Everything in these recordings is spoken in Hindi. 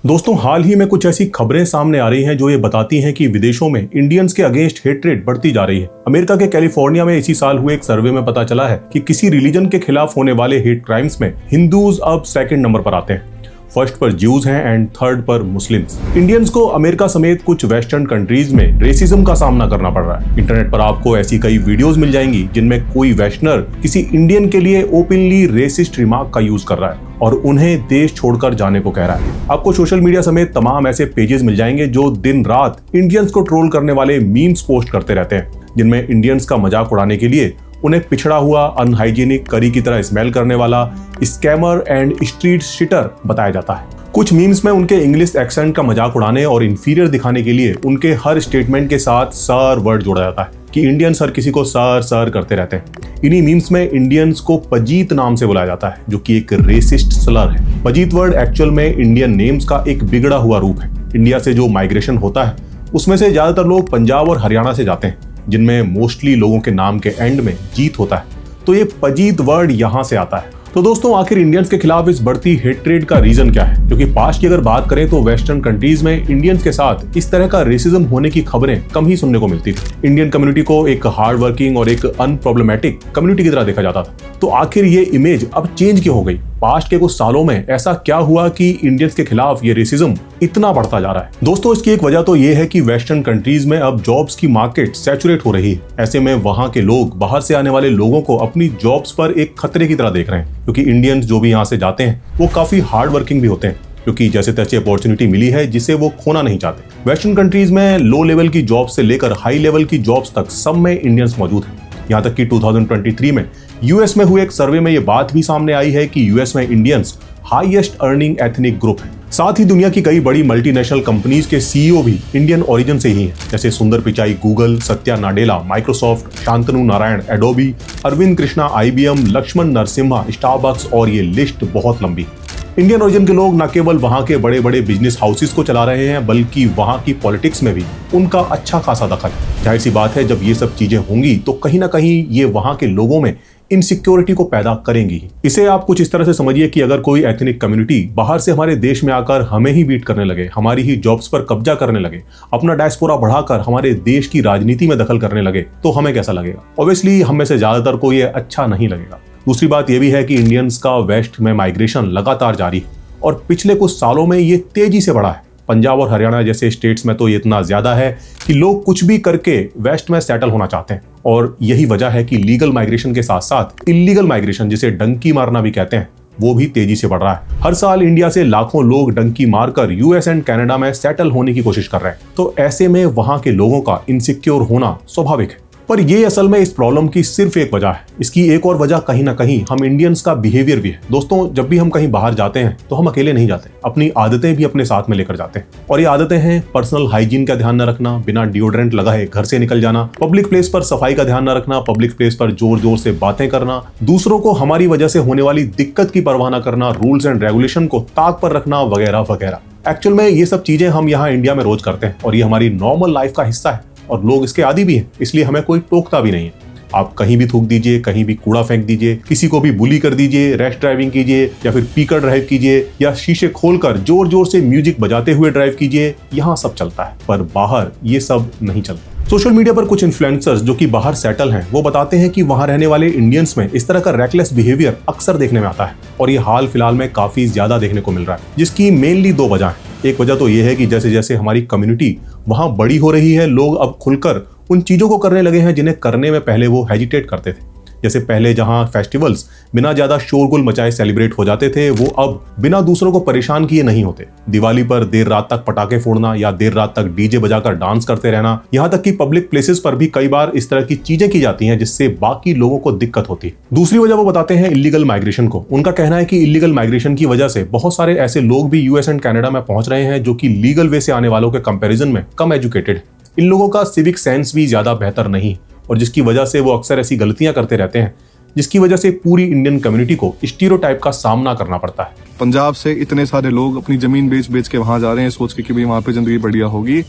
दोस्तों, हाल ही में कुछ ऐसी खबरें सामने आ रही हैं जो ये बताती हैं कि विदेशों में इंडियंस के अगेंस्ट हेट्रेड बढ़ती जा रही है। अमेरिका के कैलिफोर्निया में इसी साल हुए एक सर्वे में पता चला है कि किसी रिलीजन के खिलाफ होने वाले हेट क्राइम्स में हिंदूज अब सेकंड नंबर पर आते हैं। फर्स्ट पर ज्यूज हैं एंड थर्ड पर मुस्लिम्स। इंडियंस को अमेरिका समेत कुछ वेस्टर्न कंट्रीज में रेसिज्म का सामना करना पड़ रहा है। इंटरनेट पर आपको ऐसी कई वीडियोस मिल जाएंगी जिनमें कोई वेस्टर्नर किसी इंडियन के लिए ओपनली रेसिस्ट रिमार्क का यूज कर रहा है और उन्हें देश छोड़कर जाने को कह रहा है। आपको सोशल मीडिया समेत तमाम ऐसे पेजेस मिल जाएंगे जो दिन रात इंडियंस को ट्रोल करने वाले मीम्स पोस्ट करते रहते हैं, जिनमें इंडियंस का मजाक उड़ाने के लिए उन्हें पिछड़ा हुआ, अनहाइजीनिक, करी की तरह स्मेल करने वाला, स्कैमर एंड स्ट्रीट शिटर बताया जाता है। कुछ मीम्स में उनके इंग्लिश एक्सेंट का मजाक उड़ाने और इंफीरियर दिखाने के लिए उनके हर स्टेटमेंट के साथ सर वर्ड जोड़ा जाता है कि इंडियंस हर किसी को सर सर करते रहते हैं। इन्हीं मीम्स में इंडियंस को पजीत नाम से बुलाया जाता है, जो कि एक रेसिस्ट स्लर है। पजीत वर्ड एक्चुअल में इंडियन नेम्स का एक बिगड़ा हुआ रूप है। इंडिया से जो माइग्रेशन होता है उसमें से ज्यादातर लोग पंजाब और हरियाणा से जाते हैं, जिनमें मोस्टली लोगों के नाम के एंड में जीत होता है, तो ये पजीत वर्ड यहां से आता है। तो दोस्तों, आखिर इंडियंस के खिलाफ इस बढ़ती हेट्रेड का रीजन क्या है? क्योंकि पास्ट की अगर बात करें तो वेस्टर्न कंट्रीज में इंडियंस के साथ इस तरह का रेसिज्म होने की खबरें कम ही सुनने को मिलती थी। इंडियन कम्युनिटी को एक हार्ड वर्किंग और एक अनप्रॉब्लमेटिक कम्युनिटी की तरह देखा जाता था। तो आखिर ये इमेज अब चेंज क्यों हो गई? पास्ट के कुछ सालों में ऐसा क्या हुआ कि इंडियंस के खिलाफ ये रेसिज्म इतना बढ़ता जा रहा है? दोस्तों, इसकी एक वजह तो ये है कि वेस्टर्न कंट्रीज में अब जॉब्स की मार्केट सैचुरेट हो रही है। ऐसे में वहां के लोग बाहर से आने वाले लोगों को अपनी जॉब्स पर एक खतरे की तरह देख रहे हैं, क्योंकि इंडियंस जो भी यहाँ से जाते हैं वो काफी हार्ड वर्किंग भी होते हैं, क्योंकि जैसे तैसे अपॉर्चुनिटी मिली है जिसे वो खोना नहीं चाहते। वेस्टर्न कंट्रीज में लो लेवल की जॉब से लेकर हाई लेवल की जॉब्स तक सब में इंडियंस मौजूद हैं। यहाँ तक कि 2023 में यूएस में हुए एक सर्वे में ये बात भी सामने आई है कि यूएस में Indians highest earning ethnic group है। साथ ही दुनिया की कई बड़ी मल्टीनेशनल कंपनीज के सीईओ भी इंडियन ओरिजिन से ही हैं, जैसे Sundar Pichai Google, Satya Nadella Microsoft, Shantanu Narayen Adobe, Arvind Krishna IBM, Laxman Narasimha Starbucks, और ये लिस्ट बहुत लंबी है। इंडियन ओरिजिन के लोग न केवल वहां के बड़े बड़े बिजनेस हाउसेस को चला रहे हैं, बल्कि वहां की पॉलिटिक्स में भी उनका अच्छा खासा दखल है। जाहिर सी बात है, जब ये सब चीजें होंगी तो कहीं ना कहीं ये वहां के लोगों में इनसिक्योरिटी को पैदा करेंगी। इसे आप कुछ इस तरह से समझिए कि अगर कोई एथनिक कम्युनिटी बाहर से हमारे देश में आकर हमें ही बीट करने लगे, हमारी ही जॉब्स पर कब्जा करने लगे, अपना डायस्पोरा बढ़ाकर हमारे देश की राजनीति में दखल करने लगे, तो हमें कैसा लगेगा? ऑब्वियसली हम में से ज्यादातर को ये अच्छा नहीं लगेगा। दूसरी बात यह भी है कि इंडियंस का वेस्ट में माइग्रेशन लगातार जारी है और पिछले कुछ सालों में ये तेजी से बढ़ा है। पंजाब और हरियाणा जैसे स्टेट्स में तो ये इतना ज्यादा है कि लोग कुछ भी करके वेस्ट में सेटल होना चाहते हैं, और यही वजह है कि लीगल माइग्रेशन के साथ साथ इलीगल माइग्रेशन, जिसे डंकी मारना भी कहते हैं, वो भी तेजी से बढ़ रहा है। हर साल इंडिया से लाखों लोग डंकी मारकर यूएस एंड कनाडा में सेटल होने की कोशिश कर रहे हैं। तो ऐसे में वहां के लोगों का इनसिक्योर होना स्वाभाविक है। पर ये असल में इस प्रॉब्लम की सिर्फ एक वजह है। इसकी एक और वजह कहीं ना कहीं हम इंडियंस का बिहेवियर भी है। दोस्तों, जब भी हम कहीं बाहर जाते हैं तो हम अकेले नहीं जाते, अपनी आदतें भी अपने साथ में लेकर जाते हैं। और ये आदतें हैं पर्सनल हाइजीन का ध्यान न रखना, बिना डिओड्रेंट लगाए घर से निकल जाना, पब्लिक प्लेस पर सफाई का ध्यान न रखना, पब्लिक प्लेस पर जोर जोर से बातें करना, दूसरों को हमारी वजह से होने वाली दिक्कत की परवाह न करना, रूल्स एंड रेगुलेशन को ताक पर रखना, वगैरह वगैरह। एक्चुअल में ये सब चीजें हम यहाँ इंडिया में रोज करते हैं और ये हमारी नॉर्मल लाइफ का हिस्सा है और लोग इसके आदी भी हैं, इसलिए हमें कोई टोकता भी नहीं है। आप कहीं भी थूक दीजिए, कहीं भी कूड़ा फेंक दीजिए, किसी को भी बुली कर दीजिए, रैश ड्राइविंग कीजिए या फिर पीकर ड्राइव कीजिए, या शीशे खोलकर जोर जोर से म्यूजिक बजाते हुए ड्राइव कीजिए, यहाँ सब चलता है। पर बाहर ये सब नहीं चलता। सोशल मीडिया पर कुछ इन्फ्लुएंसर्स जो कि बाहर सेटल हैं, वो बताते हैं कि वहां रहने वाले इंडियंस में इस तरह का रैकलेस बिहेवियर अक्सर देखने में आता है, और ये हाल फिलहाल में काफी ज्यादा देखने को मिल रहा है, जिसकी मेनली दो वजह है। एक वजह तो ये है कि जैसे जैसे हमारी कम्युनिटी वहां बड़ी हो रही है, लोग अब खुलकर उन चीजों को करने लगे हैं जिन्हें करने में पहले वो हेजिटेट करते थे। जैसे पहले जहां फेस्टिवल्स बिना ज्यादा शोरगुल मचाए सेलिब्रेट हो जाते थे, वो अब बिना दूसरों को परेशान किए नहीं होते। दिवाली पर देर रात तक पटाखे फोड़ना या देर रात तक डीजे बजाकर डांस करते रहना, यहाँ तक कि पब्लिक प्लेसेस पर भी कई बार इस तरह की चीजें की जाती हैं जिससे बाकी लोगों को दिक्कत होती है। दूसरी वजह वो बताते हैं इलीगल माइग्रेशन को। उनका कहना है कि इलीगल माइग्रेशन की वजह से बहुत सारे ऐसे लोग भी यूएस एंड कनाडा में पहुंच रहे हैं जो कि लीगल वे से आने वालों के कंपेरिजन में कम एजुकेटेड है। इन लोगों का सिविक सेंस भी ज्यादा बेहतर नहीं, और जिसकी वजह से वो अक्सर ऐसी गलतियां करते रहते हैं जिसकी वजह से पूरी इंडियन कम्युनिटी को स्टीरियोटाइप का सामना करना पड़ता है। पंजाब से इतने सारे लोग अपनी जमीन बेच बेच के वहां जा रहे हैं, सोच के कि भाई वहां पे जिंदगी बढ़िया होगी,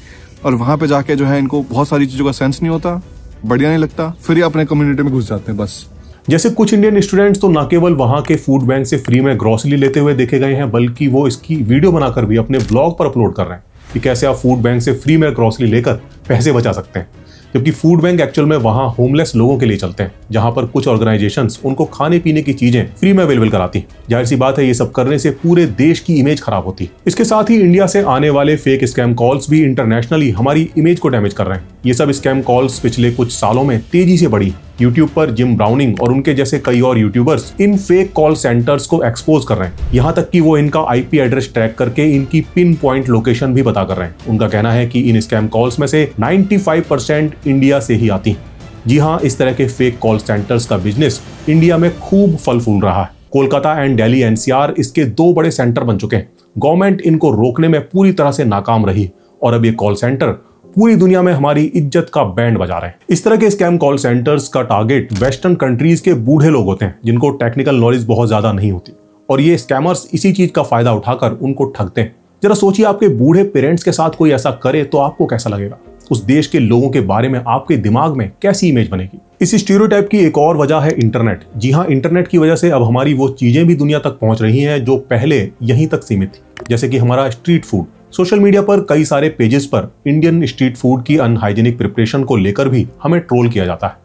और वहां पे जाके जो है इनको बहुत सारी चीजों का सेंस नहीं होता, बढ़िया नहीं लगता, फिर ये अपने कम्युनिटी में घुस जाते हैं बस। जैसे कुछ इंडियन स्टूडेंट्स तो न केवल वहां के फूड बैंक से फ्री में ग्रोसरी लेते हुए देखे गए हैं, बल्कि वो इसकी वीडियो बनाकर भी अपने ब्लॉग पर अपलोड कर रहे हैं कि कैसे आप फूड बैंक से फ्री में ग्रोसरी लेकर पैसे बचा सकते हैं। जबकि फूड बैंक एक्चुअल में वहां होमलेस लोगों के लिए चलते हैं, जहां पर कुछ ऑर्गेनाइजेशंस उनको खाने पीने की चीजें फ्री में अवेलेबल कराती। जाहिर सी बात है, ये सब करने से पूरे देश की इमेज खराब होती है। इसके साथ ही इंडिया से आने वाले फेक स्कैम कॉल्स भी इंटरनेशनली हमारी इमेज को डैमेज कर रहे हैं। ये सब स्कैम कॉल्स पिछले कुछ सालों में तेजी से बढ़ी। यूट्यूब पर जिम ब्राउनिंग और उनके जैसे कई और यूट्यूबर्स इन फेक कॉल सेंटर्स को एक्सपोज कर रहे हैं। यहाँ तक कि वो इनका आईपी एड्रेस ट्रैक करके इनकी पिन पॉइंट लोकेशन भी पता कर रहे हैं। उनका कहना है कि इन स्कैम कॉल्स में से 95% इंडिया से ही आती हैं। जी हाँ, इस तरह के फेक कॉल सेंटर्स का बिजनेस इंडिया में खूब फल फूल रहा है। कोलकाता एंड दिल्ली एनसीआर इसके 2 बड़े सेंटर बन चुके हैं। गवर्नमेंट इनको रोकने में पूरी तरह से नाकाम रही और अब ये कॉल सेंटर पूरी दुनिया में हमारी इज्जत का बैंड बजा रहे हैं। इस तरह के स्कैम कॉल सेंटर्स का टारगेट वेस्टर्न कंट्रीज के बूढ़े लोग होते हैं, जिनको टेक्निकल नॉलेज बहुत ज्यादा नहीं होती, और ये स्कैमर्स इसी चीज का फायदा उठाकर उनको ठगते हैं। जरा सोचिए, आपके बूढ़े पेरेंट्स के साथ कोई ऐसा करे तो आपको कैसा लगेगा? उस देश के लोगों के बारे में आपके दिमाग में कैसी इमेज बनेगी? इस स्टीरियोटाइप की एक और वजह है इंटरनेट। जी हाँ, इंटरनेट की वजह से अब हमारी वो चीजें भी दुनिया तक पहुंच रही हैं जो पहले यहीं तक सीमित थी, जैसे कि हमारा स्ट्रीट फूड। सोशल मीडिया पर कई सारे पेजेस पर इंडियन स्ट्रीट फूड की अनहाइजीनिक प्रिपरेशन को लेकर भी हमें ट्रोल किया जाता है।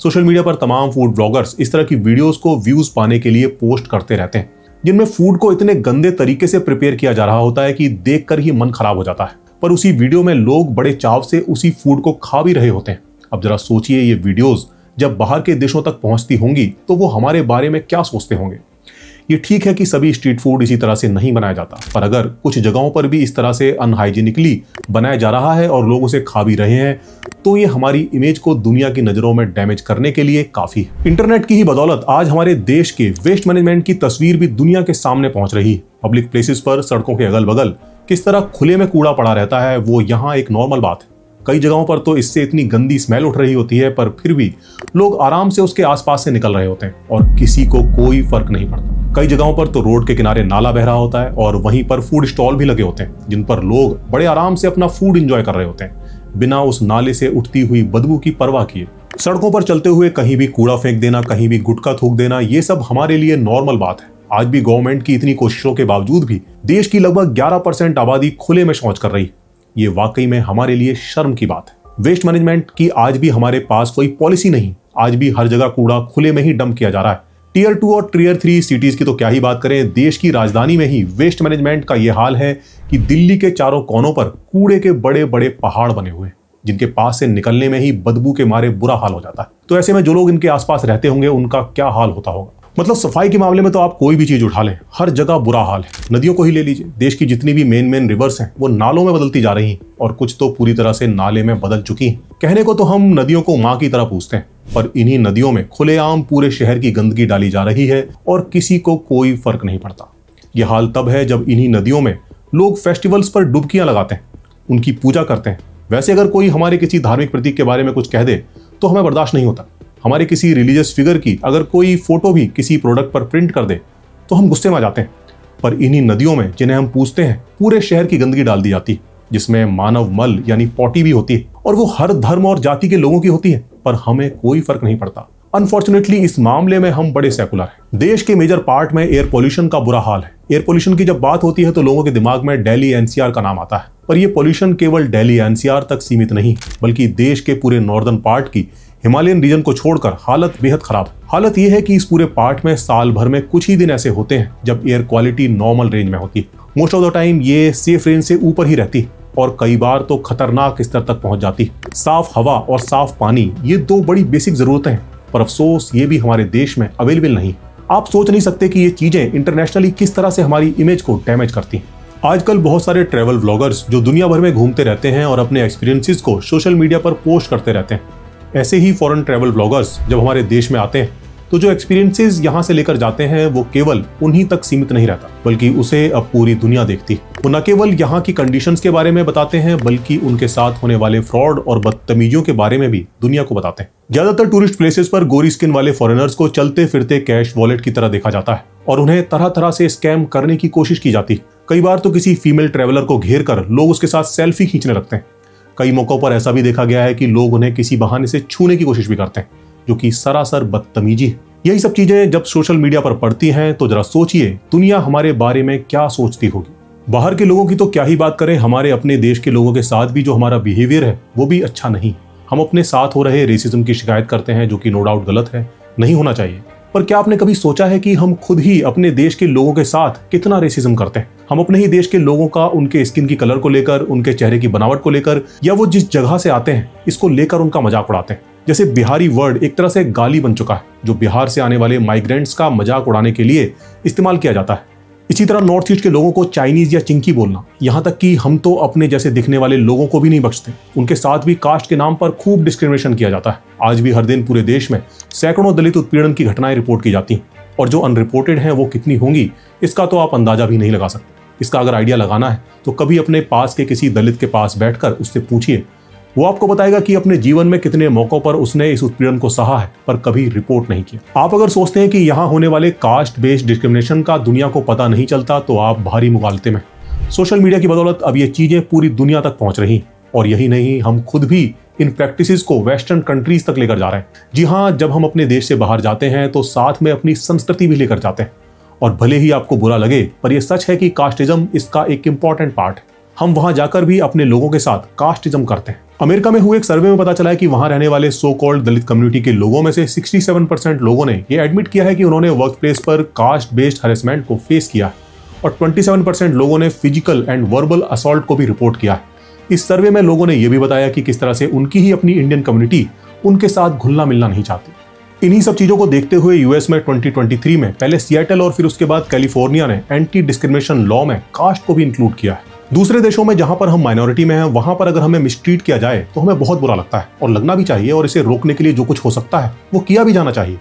सोशल मीडिया पर तमाम फूड ब्लॉगर्स इस तरह की वीडियोस को व्यूज पाने के लिए पोस्ट करते रहते हैं, जिनमें फूड को इतने गंदे तरीके से प्रिपेयर किया जा रहा होता है कि देखकर ही मन खराब हो जाता है। पर उसी वीडियो में लोग बड़े चाव से उसी फूड को खा भी रहे होते हैं। अब जरा सोचिए, ये वीडियोस जब बाहर के देशों तक पहुंचती होंगी तो वो हमारे बारे में क्या सोचते होंगे। ये ठीक है कि सभी स्ट्रीट फूड इसी तरह से नहीं बनाया जाता, पर अगर कुछ जगहों पर भी इस तरह से अनहाइजीनिकली बनाया जा रहा है और लोग उसे खा भी रहे हैं, तो ये हमारी इमेज को दुनिया की नजरों में डैमेज करने के लिए काफी है। इंटरनेट की ही बदौलत आज हमारे देश के वेस्ट मैनेजमेंट की तस्वीर भी दुनिया के सामने पहुंच रही है। पब्लिक प्लेसेस पर, सड़कों के अगल बगल किस तरह खुले में कूड़ा पड़ा रहता है, वो यहाँ एक नॉर्मल बात है। कई जगहों पर तो इससे इतनी गंदी स्मेल उठ रही होती है, पर फिर भी लोग आराम से उसके आसपास से निकल रहे होते हैं और किसी को कोई फर्क नहीं पड़ता। कई जगहों पर तो रोड के किनारे नाला बह रहा होता है और वहीं पर फूड स्टॉल भी लगे होते हैं, जिन पर लोग बड़े आराम से अपना फूड एंजॉय कर रहे होते हैं, बिना उस नाले से उठती हुई बदबू की परवाह किए। सड़कों पर चलते हुए कहीं भी कूड़ा फेंक देना, कहीं भी गुटखा थूक देना, ये सब हमारे लिए नॉर्मल बात है। आज भी गवर्नमेंट की इतनी कोशिशों के बावजूद भी देश की लगभग 11% आबादी खुले में शौच कर रही है। ये वाकई में हमारे लिए शर्म की बात है। वेस्ट मैनेजमेंट की आज भी हमारे पास कोई पॉलिसी नहीं। आज भी हर जगह कूड़ा खुले में ही डंप किया जा रहा है। टियर 2 और टियर 3 सिटीज की तो क्या ही बात करें, देश की राजधानी में ही वेस्ट मैनेजमेंट का यह हाल है कि दिल्ली के चारों कोनों पर कूड़े के बड़े बड़े पहाड़ बने हुए हैं, जिनके पास से निकलने में ही बदबू के मारे बुरा हाल हो जाता है। तो ऐसे में जो लोग इनके आसपास रहते होंगे, उनका क्या हाल होता होगा। मतलब सफाई के मामले में तो आप कोई भी चीज उठा लें, हर जगह बुरा हाल है। नदियों को ही ले लीजिए, देश की जितनी भी मेन रिवर्स हैं वो नालों में बदलती जा रही हैं और कुछ तो पूरी तरह से नाले में बदल चुकी हैं। कहने को तो हम नदियों को माँ की तरह पूछते हैं, पर इन्हीं नदियों में खुलेआम पूरे शहर की गंदगी डाली जा रही है और किसी को कोई फर्क नहीं पड़ता। यह हाल तब है जब इन्हीं नदियों में लोग फेस्टिवल्स पर डुबकियां लगाते हैं, उनकी पूजा करते हैं। वैसे अगर कोई हमारे किसी धार्मिक प्रतीक के बारे में कुछ कह दे तो हमें बर्दाश्त नहीं होता। हमारे किसी रिलीजियस फिगर की अगर कोई फोटो भी किसी प्रोडक्ट पर प्रिंट कर दे तो हम गुस्से में आ जाते हैं। पर इन्हीं नदियों में, जिन्हें हम पूजते हैं, पूरे शहर की गंदगी डाल दी जाती है, जिसमें मानव मल यानी पॉटी भी होती है और वो हर धर्म और जाति के लोगों की होती है, पर हमें कोई फर्क नहीं पड़ता। अनफॉर्चुनेटली इस मामले में हम बड़े सेकुलर हैं। देश के मेजर पार्ट में एयर पोल्यूशन का बुरा हाल है। एयर पोल्यूशन की जब बात होती है तो लोगों के दिमाग में दिल्ली एनसीआर का नाम आता है, पर यह पोल्यूशन केवल दिल्ली एनसीआर तक सीमित नहीं, बल्कि देश के पूरे नॉर्दर्न पार्ट की हिमालयन रीजन को छोड़कर हालत बेहद खराब है। हालत यह है कि इस पूरे पार्ट में साल भर में कुछ ही दिन ऐसे होते हैं जब एयर क्वालिटी नॉर्मल रेंज में होती है। मोस्ट ऑफ द टाइम ये सेफ रेंज से ऊपर ही रहती है और कई बार तो खतरनाक स्तर तक पहुंच जाती है। साफ हवा और साफ पानी, ये 2 बड़ी बेसिक जरूरतें हैं, पर अफसोस ये भी हमारे देश में अवेलेबल नहीं। आप सोच नहीं सकते कि ये चीजें इंटरनेशनली किस तरह से हमारी इमेज को डैमेज करती हैं। आजकल बहुत सारे ट्रैवल व्लॉगर्स जो दुनिया भर में घूमते रहते हैं और अपने एक्सपीरियंसेस को सोशल मीडिया पर पोस्ट करते रहते हैं। ऐसे ही फॉरेन ट्रैवल ब्लॉगर्स जब हमारे देश में आते हैं तो जो एक्सपीरियंसेस यहाँ से लेकर जाते हैं वो केवल उन्हीं तक सीमित नहीं रहता, बल्कि उसे अब पूरी दुनिया देखती है। वो न केवल यहाँ की कंडीशंस के बारे में बताते हैं, बल्कि उनके साथ होने वाले फ्रॉड और बदतमीजियों के बारे में भी दुनिया को बताते हैं। ज्यादातर टूरिस्ट प्लेसेस पर गोरी स्किन वाले फॉरेनर्स को चलते फिरते कैश वॉलेट की तरह देखा जाता है और उन्हें तरह तरह से स्कैम करने की कोशिश की जाती है। कई बार तो किसी फीमेल ट्रेवलर को घेर कर लोग उसके साथ सेल्फी खींचने लगते हैं। कई मौकों पर ऐसा भी देखा गया है कि लोग उन्हें किसी बहाने से छूने की कोशिश भी करते हैं, जो कि सरासर बदतमीजी है। यही सब चीजें जब सोशल मीडिया पर पड़ती हैं तो जरा सोचिए दुनिया हमारे बारे में क्या सोचती होगी। बाहर के लोगों की तो क्या ही बात करें, हमारे अपने देश के लोगों के साथ भी जो हमारा बिहेवियर है वो भी अच्छा नहीं। हम अपने साथ हो रहे रेसिज्म की शिकायत करते हैं, जो कि नो डाउट गलत है, नहीं होना चाहिए। पर क्या आपने कभी सोचा है कि हम खुद ही अपने देश के लोगों के साथ कितना रेसिज्म करते हैं? हम अपने ही देश के लोगों का उनके स्किन की कलर को लेकर, उनके चेहरे की बनावट को लेकर, या वो जिस जगह से आते हैं इसको लेकर उनका मजाक उड़ाते हैं। जैसे बिहारी वर्ड एक तरह से गाली बन चुका है, जो बिहार से आने वाले माइग्रेंट्स का मजाक उड़ाने के लिए इस्तेमाल किया जाता है। इसी तरह नॉर्थ ईस्ट के लोगों को चाइनीज या चिंकी बोलना, यहाँ तक कि हम तो अपने जैसे दिखने वाले लोगों को भी नहीं बख्शते, उनके साथ भी कास्ट के नाम पर खूब डिस्क्रिमिनेशन किया जाता है। आज भी हर दिन पूरे देश में सैकड़ों दलित उत्पीड़न की घटनाएं रिपोर्ट की जाती हैं, और जो अनरिपोर्टेड हैं वो कितनी होंगी इसका तो आप अंदाजा भी नहीं लगा सकते। इसका अगर आइडिया लगाना है तो कभी अपने पास के किसी दलित के पास बैठकर उससे पूछिए, वो आपको बताएगा कि अपने जीवन में कितने मौकों पर उसने इस उत्पीड़न को सहा है पर कभी रिपोर्ट नहीं किया। आप अगर सोचते हैं कि यहाँ होने वाले कास्ट बेस्ड डिस्क्रिमिनेशन का दुनिया को पता नहीं चलता तो आप भारी मुगालते में। सोशल मीडिया की बदौलत अब ये चीजें पूरी दुनिया तक पहुंच रही, और यही नहीं, हम खुद भी इन प्रैक्टिसेस को वेस्टर्न कंट्रीज तक लेकर जा रहे हैं। जी हाँ, जब हम अपने देश से बाहर जाते हैं तो साथ में अपनी संस्कृति भी लेकर जाते हैं, और भले ही आपको बुरा लगे पर यह सच है कि कास्टिज्म इसका एक इंपॉर्टेंट पार्ट है। हम वहां जाकर भी अपने लोगों के साथ कास्टिज्म करते हैं। अमेरिका में हुए एक सर्वे में पता चला है कि वहां रहने वाले सो कॉल्ड दलित कम्युनिटी के लोगों में से 67% लोगों ने ये एडमिट किया है कि उन्होंने वर्क प्लेस पर कास्ट बेस्ड हैरेसमेंट को फेस किया है, और 27% लोगों ने फिजिकल एंड वर्बल असॉल्ट को भी रिपोर्ट किया है। इस सर्वे में लोगों ने यह भी बताया कि किस तरह से उनकी ही अपनी इंडियन कम्युनिटी उनके साथ घुलना मिलना नहीं चाहती। इन्हीं सब चीजों को देखते हुए यूएस में 2023 में पहले सिएटल और फिर उसके बाद कैलिफोर्निया ने एंटी डिस्क्रिमिनेशन लॉ में कास्ट को भी इंक्लूड किया है। दूसरे देशों में जहां पर हम माइनॉरिटी में हैं वहां पर अगर हमें मिसट्रीट किया जाए तो हमें बहुत बुरा लगता है, और लगना भी चाहिए, और इसे रोकने के लिए जो कुछ हो सकता है वो किया भी जाना चाहिए।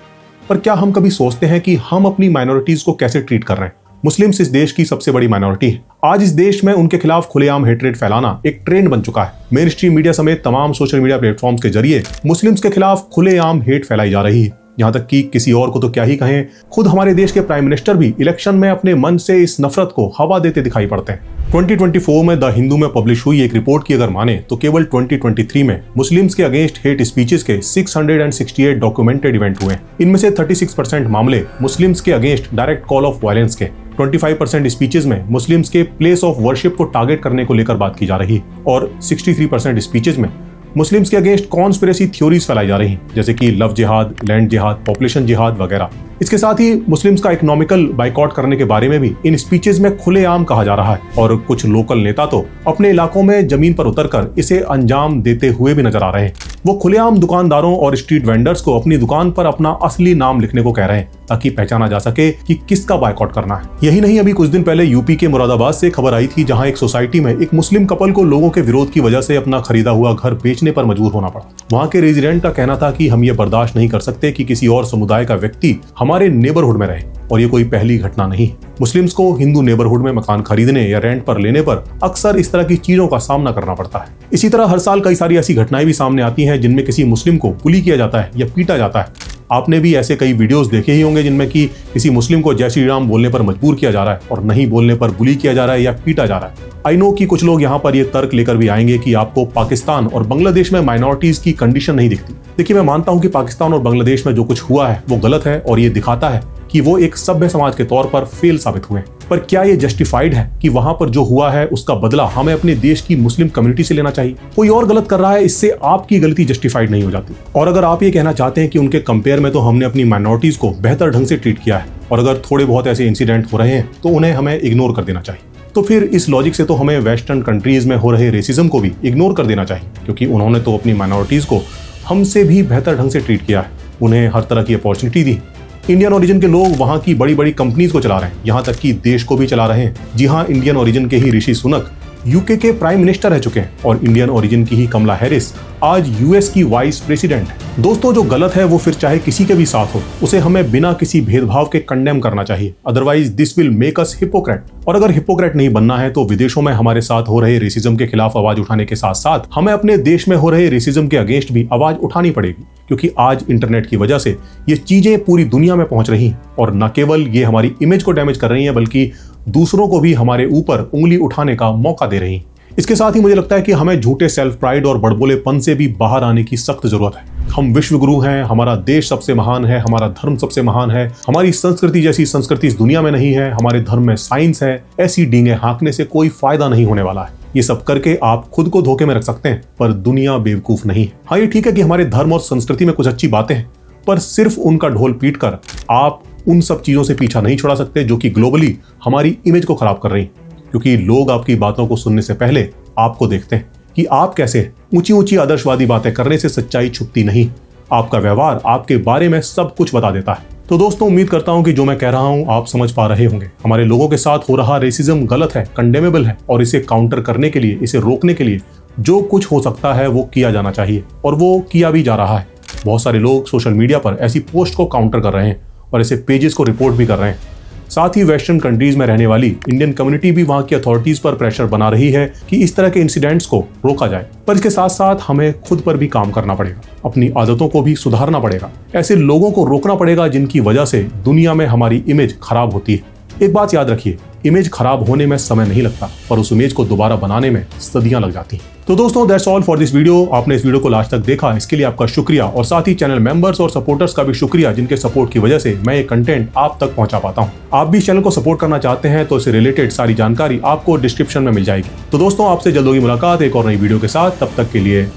पर क्या हम कभी सोचते हैं कि हम अपनी माइनॉरिटीज को कैसे ट्रीट कर रहे हैं? मुस्लिम्स इस देश की सबसे बड़ी माइनॉरिटी है। आज इस देश में उनके खिलाफ खुलेआम हेट्रेड फैलाना एक ट्रेंड बन चुका है। मेन स्ट्रीम मीडिया समेत तमाम सोशल मीडिया प्लेटफॉर्म्स के जरिए मुस्लिम्स के खिलाफ खुलेआम हेट फैलाई जा रही है। यहाँ तक कि किसी और को तो क्या ही कहें, खुद हमारे देश के प्राइम मिनिस्टर भी इलेक्शन में अपने मन से इस नफरत को हवा देते दिखाई पड़ते हैं। 2024 में द हिंदू में पब्लिश हुई एक रिपोर्ट की अगर माने तो केवल 2023 में मुस्लिम्स के अगेंस्ट हेट स्पीचेस के 668 डॉक्यूमेंटेड इवेंट हुए। इनमें से 36% मामले मुस्लिम्स के against direct call of violence के, 25% स्पीचेस में मुस्लिम्स के प्लेस ऑफ वर्शिप को टारगेट करने को लेकर बात की जा रही है, और 63% स्पीचेस में मुस्लिम्स के अगेंस्ट कॉन्स्पिरेसी थ्योरीज फैलाई जा रही हैं, जैसे कि लव जिहाद, लैंड जिहाद, पॉपुलेशन जिहाद वगैरह। इसके साथ ही मुस्लिम्स का इकोनॉमिकल बाइकॉट करने के बारे में भी इन स्पीचेस में खुलेआम कहा जा रहा है, और कुछ लोकल नेता तो अपने इलाकों में जमीन पर उतरकर इसे अंजाम देते हुए भी नजर आ रहे हैं। वो खुलेआम दुकानदारों और स्ट्रीट वेंडर्स को अपनी दुकान पर अपना असली नाम लिखने को कह रहे हैं, ताकि पहचाना जा सके कि किसका बाइकॉट करना है। यही नहीं, अभी कुछ दिन पहले यूपी के मुरादाबाद से खबर आई थी, जहां एक सोसाइटी में एक मुस्लिम कपल को लोगों के विरोध की वजह से अपना खरीदा हुआ घर बेचने पर मजबूर होना पड़ा। वहां के रेजिडेंट का कहना था कि हम ये बर्दाश्त नहीं कर सकते कि किसी और समुदाय का व्यक्ति हमारे नेबरहुड में रहे, और ये कोई पहली घटना नहीं। मुस्लिम्स को हिंदू नेबरहुड में मकान खरीदने या रेंट पर लेने पर अक्सर इस तरह की चीजों का सामना करना पड़ता है। इसी तरह हर साल कई सारी ऐसी घटनाएं भी सामने आती हैं जिनमें किसी मुस्लिम को बुली किया जाता है या पीटा जाता है। आपने भी ऐसे कई वीडियोस देखे ही होंगे जिनमें कि किसी मुस्लिम को जय श्री राम बोलने पर मजबूर किया जा रहा है, और नहीं बोलने पर बुली किया जा रहा है या पीटा जा रहा है। आई नो कि कुछ लोग यहाँ पर ये तर्क लेकर भी आएंगे कि आपको पाकिस्तान और बांग्लादेश में माइनॉरिटीज की कंडीशन नहीं दिखती। देखिए, मैं मानता हूँ कि पाकिस्तान और बांग्लादेश में जो कुछ हुआ है वो गलत है, और ये दिखाता है कि वो एक सभ्य समाज के तौर पर फेल साबित हुए। पर क्या ये जस्टिफाइड है कि वहां पर जो हुआ है उसका बदला हमें अपने देश की मुस्लिम कम्युनिटी से लेना चाहिए? कोई और गलत कर रहा है, इससे आपकी गलती जस्टिफाइड नहीं हो जाती। और अगर आप ये कहना चाहते हैं कि उनके कंपेयर में तो हमने अपनी माइनॉरिटीज को बेहतर ढंग से ट्रीट किया है, और अगर थोड़े बहुत ऐसे इंसिडेंट हो रहे हैं तो उन्हें हमें इग्नोर कर देना चाहिए, तो फिर इस लॉजिक से तो हमें वेस्टर्न कंट्रीज में हो रहे रेसिज्म को भी इग्नोर कर देना चाहिए, क्योंकि उन्होंने तो अपनी माइनॉरिटीज को हमसे भी बेहतर ढंग से ट्रीट किया है, उन्हें हर तरह की अपॉर्चुनिटी दी। इंडियन ओरिजिन के लोग वहां की बड़ी बड़ी कंपनीज को चला रहे हैं, यहां तक कि देश को भी चला रहे हैं। जी हां, इंडियन ओरिजिन के ही ऋषि सुनक यूके के प्राइम मिनिस्टर रह चुके हैं, और इंडियन ओरिजिन की ही कमला हैरिस आज यूएस की वाइस प्रेसिडेंट है। दोस्तों, जो गलत है वो फिर चाहे किसी के भी साथ हो, उसे हमें बिना किसी भेदभाव के कंडेम करना चाहिए, otherwise this will make us hypocrite. और अगर हिपोक्रेट नहीं बनना है तो विदेशों में हमारे साथ हो रहे रेसिज्म के खिलाफ आवाज उठाने के साथ साथ हमें अपने देश में हो रहे रेसिज्म के अगेंस्ट भी आवाज उठानी पड़ेगी, क्योंकि आज इंटरनेट की वजह से ये चीजें पूरी दुनिया में पहुंच रही हैं, और न केवल ये हमारी इमेज को डैमेज कर रही हैं बल्कि दूसरों को भी हमारे ऊपर उंगली उठाने का मौका दे रही हैं। इसके साथ ही मुझे लगता है कि हमें झूठे सेल्फ प्राइड और बड़बोलेपन से भी बाहर आने की सख्त जरूरत है। हम विश्व गुरु हैं, हमारा देश सबसे महान है, हमारा धर्म सबसे महान है, हमारी संस्कृति जैसी संस्कृति इस दुनिया में नहीं है, हमारे धर्म में साइंस है। ऐसी डींगे हाँकने से कोई फायदा नहीं होने वाला है। ये सब करके आप खुद को धोखे में रख सकते हैं, पर दुनिया बेवकूफ नहीं है। हाँ, ये ठीक है कि हमारे धर्म और संस्कृति में कुछ अच्छी बातें हैं, पर सिर्फ उनका ढोल पीट कर आप उन सब चीजों से पीछा नहीं छुड़ा सकते जो कि ग्लोबली हमारी इमेज को खराब कर रही हैं। क्योंकि लोग आपकी बातों को सुनने से पहले आपको देखते हैं कि आप कैसे हैं। ऊंची ऊंची आदर्शवादी बातें करने से सच्चाई छुपती नहीं। आपका व्यवहार आपके बारे में सब कुछ बता देता है। तो दोस्तों, उम्मीद करता हूं कि जो मैं कह रहा हूं आप समझ पा रहे होंगे। हमारे लोगों के साथ हो रहा रेसिज्म गलत है, कंडेमेबल है, और इसे काउंटर करने के लिए, इसे रोकने के लिए जो कुछ हो सकता है वो किया जाना चाहिए, और वो किया भी जा रहा है। बहुत सारे लोग सोशल मीडिया पर ऐसी पोस्ट को काउंटर कर रहे हैं और ऐसे पेजेस को रिपोर्ट भी कर रहे हैं। साथ ही वेस्टर्न कंट्रीज में रहने वाली इंडियन कम्युनिटी भी वहां की अथॉरिटीज पर प्रेशर बना रही है कि इस तरह के इंसिडेंट्स को रोका जाए। पर इसके साथ साथ हमें खुद पर भी काम करना पड़ेगा, अपनी आदतों को भी सुधारना पड़ेगा, ऐसे लोगों को रोकना पड़ेगा जिनकी वजह से दुनिया में हमारी इमेज खराब होती है। एक बात याद रखिए, इमेज खराब होने में समय नहीं लगता, पर उस इमेज को दोबारा बनाने में सदियां लग जाती हैं। तो दोस्तों, that's all for this video. आपने इस वीडियो को लास्ट तक देखा, इसके लिए आपका शुक्रिया, और साथ ही चैनल मेंबर्स और सपोर्टर्स का भी शुक्रिया, जिनके सपोर्ट की वजह से मैं ये कंटेंट आप तक पहुंचा पाता हूं। आप भी इस चैनल को सपोर्ट करना चाहते हैं तो इससे रिलेटेड सारी जानकारी आपको डिस्क्रिप्शन में मिल जाएगी। तो दोस्तों, आपसे जल्द होगी मुलाकात एक और नई वीडियो के साथ। तब तक के लिए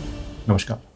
नमस्कार।